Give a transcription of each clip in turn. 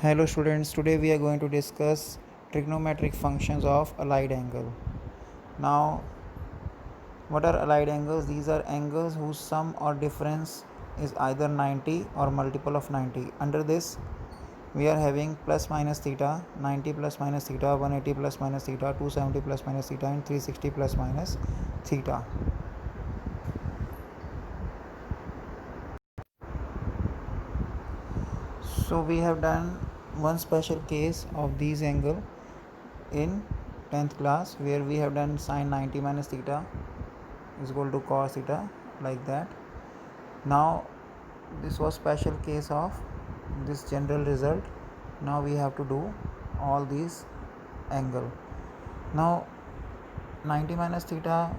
Hello students, today we are going to discuss trigonometric functions of allied angle. Now, what are allied angles? These are angles whose sum or difference is either 90 or multiple of 90. Under this, we are having plus minus theta, 90 plus minus theta, 180 plus minus theta, 270 plus minus theta, and 360 plus minus theta. So we have done one special case of these angle in 10th class where we have done sine 90 minus theta is equal to cos theta, like that. Now this was special case of this general result. Now we have to do all these angle. Now 90 minus theta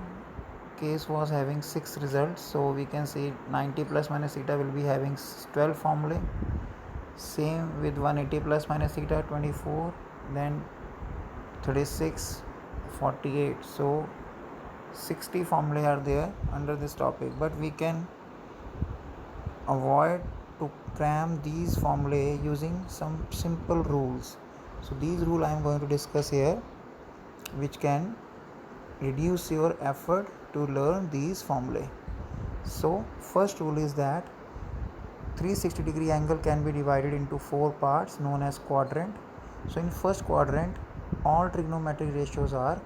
case was having 6 results, so we can see 90 plus minus theta will be having 12 formulae. Same with 180 plus minus theta, 24, then 36, 48. So 60 formulae are there under this topic, but we can avoid to cram these formulae using some simple rules. So these rules I am going to discuss here, which can reduce your effort to learn these formulae. So first rule is that 360-degree angle can be divided into 4 parts known as quadrant. So in first quadrant, all trigonometric ratios are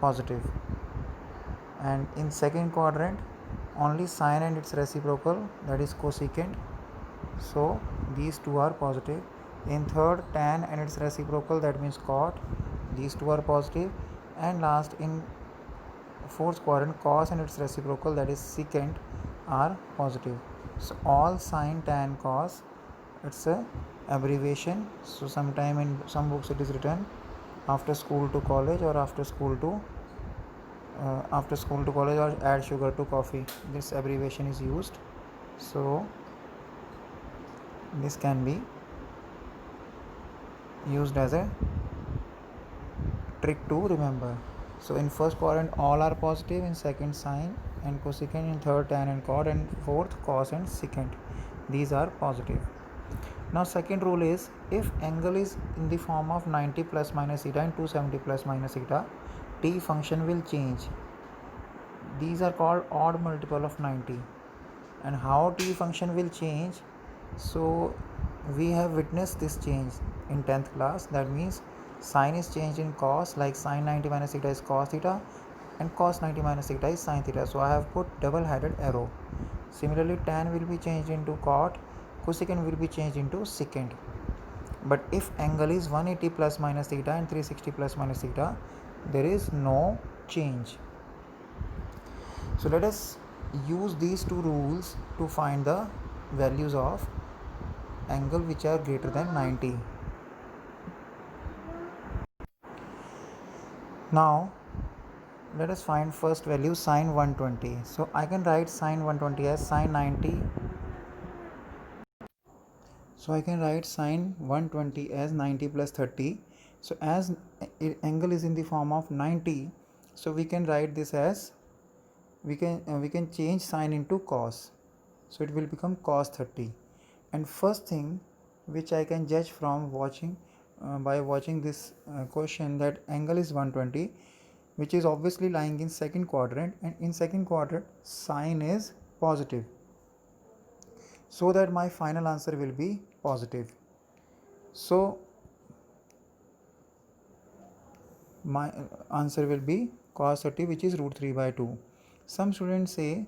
positive, and in second quadrant only sine and its reciprocal, that is cosecant, so these two are positive. In third, tan and its reciprocal, that means cot, these two are positive. And last, in fourth quadrant, cos and its reciprocal, that is secant, are positive. So all sine, tan, cos, it's a abbreviation. So sometime in some books it is written after school to college, or after school to college, or add sugar to coffee. This abbreviation is used. So this can be used as a trick to remember. So in first quadrant all are positive, in second sine and cosecant, in third tan and cot, and fourth cos and secant, these are positive. Now second rule is, if angle is in the form of 90 plus minus theta and 270 plus minus theta, t function will change. These are called odd multiple of 90. And how t function will change? So we have witnessed this change in 10th class. That means sine is changed in cos, like sine 90 minus theta is cos theta, and cos 90 minus theta is sin theta. So I have put double headed arrow. Similarly, tan will be changed into cot, cosecant will be changed into secant. But if angle is 180 plus minus theta and 360 plus minus theta, there is no change. So let us use these two rules to find the values of angle which are greater than 90. Now let us find first value, sine 120. So I can write sine 120 as sine 90. So I can write sine 120 as 90 plus 30. So as angle is in the form of 90, so we can write this as, we can change sine into cos. So it will become cos 30. And first thing which I can judge from watching by watching this question, that angle is 120, which is obviously lying in second quadrant, and in second quadrant sine is positive, so that my final answer will be positive. So my answer will be cos 30, which is root 3 by 2. Some students say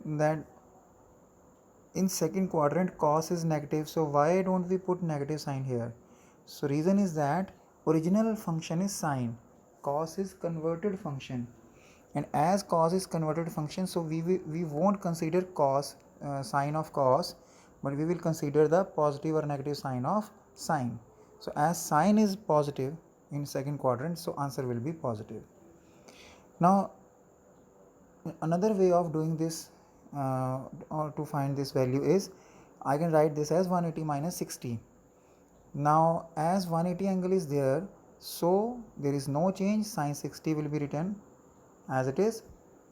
that in second quadrant cos is negative, so why don't we put negative sign here? So reason is that original function is sine, cos is converted function, and as cos is converted function, so we won't consider cos sine of cos, but we will consider the positive or negative sign of sine. So as sine is positive in second quadrant, so answer will be positive. Now another way of doing this or to find this value is, I can write this as 180 minus 60. Now as 180 angle is there, so there is no change, sine 60 will be written as it is,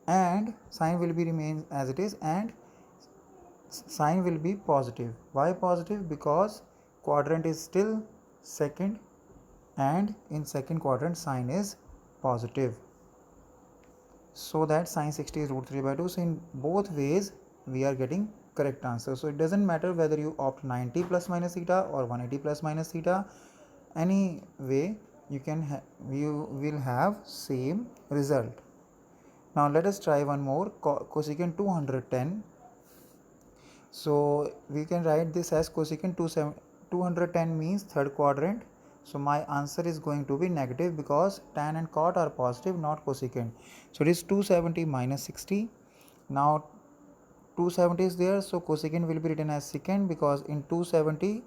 and sine will be remain as it is, and sine will be positive. Why positive? Because quadrant is still second, and in second quadrant sign is positive, so that sine 60 is root 3 by 2. So in both ways we are getting correct answer. So it doesn't matter whether you opt 90 plus minus theta or 180 plus minus theta, any way you will have same result. Now let us try one more, cosecant 210. So we can write this as cosecant 210 means third quadrant. So my answer is going to be negative because tan and cot are positive, not cosecant. So it is 270 minus 60. Now 270 is there, so cosecant will be written as secant, because in 270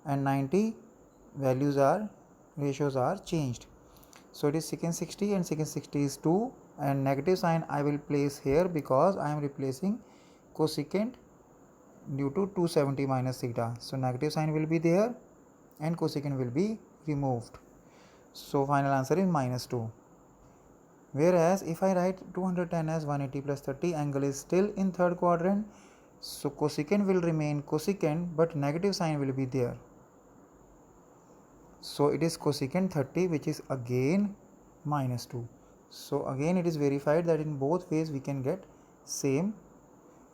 and 90 ratios are changed. So it is secant 60 and secant 60 is 2, and negative sign I will place here because I am replacing cosecant due to 270 minus theta. So negative sign will be there and cosecant will be removed. So final answer is minus 2. Whereas if I write 210 as 180 plus 30, angle is still in third quadrant. So cosecant will remain cosecant, but negative sign will be there. So it is cosecant 30, which is again minus 2. So again it is verified that in both ways we can get same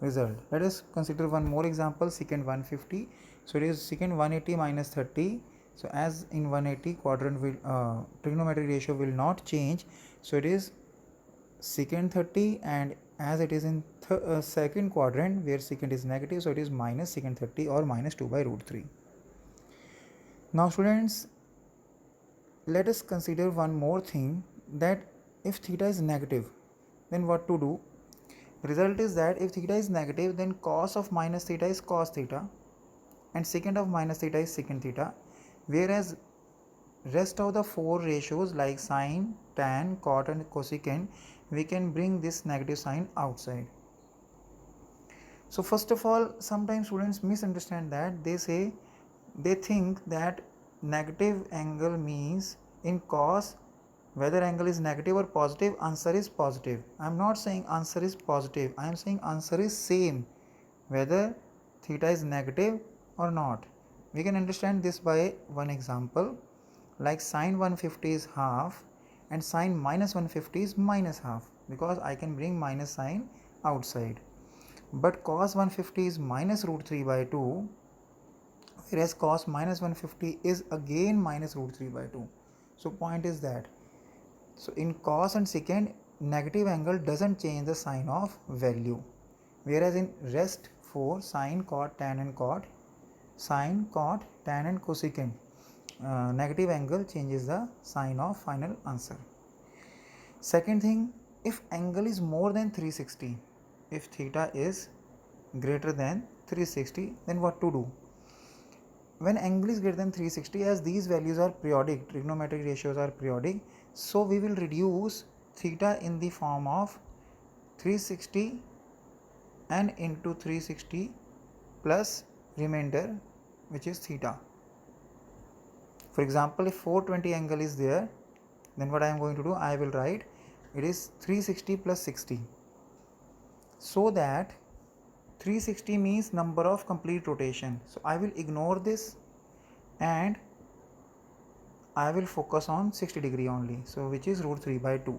result. Let us consider one more example, secant 150. So it is secant 180 minus 30. So as in 180 quadrant will trigonometric ratio will not change. So it is secant 30, and as it is in second quadrant where secant is negative, so it is minus secant 30 or minus 2 by root 3. Now students, let us consider one more thing, that if theta is negative, then what to do? The result is that if theta is negative, then cos of minus theta is cos theta and secant of minus theta is secant theta, whereas rest of the four ratios like sine, tan, cot and cosecant, we can bring this negative sign outside. So first of all, sometimes students misunderstand that. They think that negative angle means in cos, whether angle is negative or positive, answer is positive. I am not saying answer is positive, I am saying answer is same whether theta is negative or not. We can understand this by one example, like sine 150 is half and sine minus 150 is minus half, because I can bring minus sign outside. But cos 150 is minus root 3 by 2, whereas cos minus 150 is again minus root 3 by 2. So point is that, so in cos and secant, negative angle doesn't change the sign of value, whereas in rest for sine, cot, tan and cot, sine, cot, tan and cosecant, negative angle changes the sign of final answer. Second thing, if angle is more than 360, if theta is greater than 360, then what to do? When angle is greater than 360, as these values are periodic, trigonometric ratios are periodic, so we will reduce theta in the form of 360 and into 360 plus remainder, which is theta. For example, if 420 angle is there, then what I am going to do, I will write it is 360 plus 60, so that 360 means number of complete rotation. So I will ignore this and I will focus on 60 degree only, so which is root 3 by 2.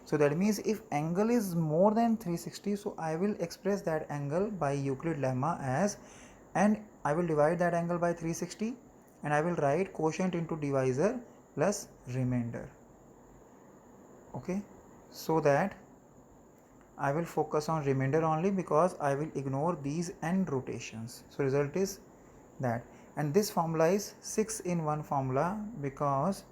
So that means if angle is more than 360, so I will express that angle by Euclid lemma as, and I will divide that angle by 360 and I will write quotient into divisor plus remainder. Okay, so that I will focus on remainder only, because I will ignore these end rotations. So result is that, and this formula is 6 in 1 formula, because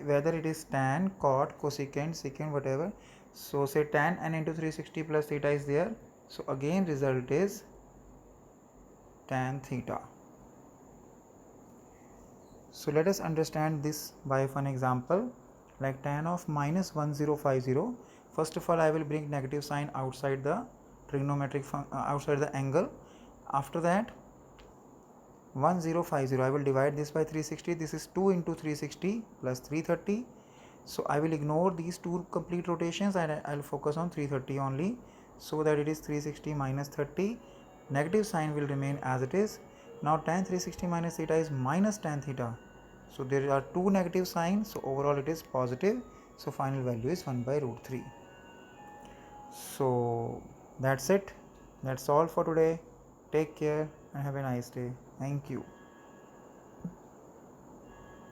whether it is tan, cot, cosecant, secant, whatever, so say tan n into 360 plus theta is there, so again result is tan theta. So let us understand this by one example, like tan of minus 1050. First of all, I will bring negative sign outside the trigonometric outside the angle. After that, 1050, I will divide this by 360. This is 2 into 360 plus 330. So I will ignore these two complete rotations and I will focus on 330 only, so that it is 360 minus 30. Negative sign will remain as it is. Now tan 360 minus theta is minus tan theta. So there are two negative signs, so overall it is positive. So final value is 1 by root 3. So that's it. That's all for today. Take care and have a nice day. Thank you.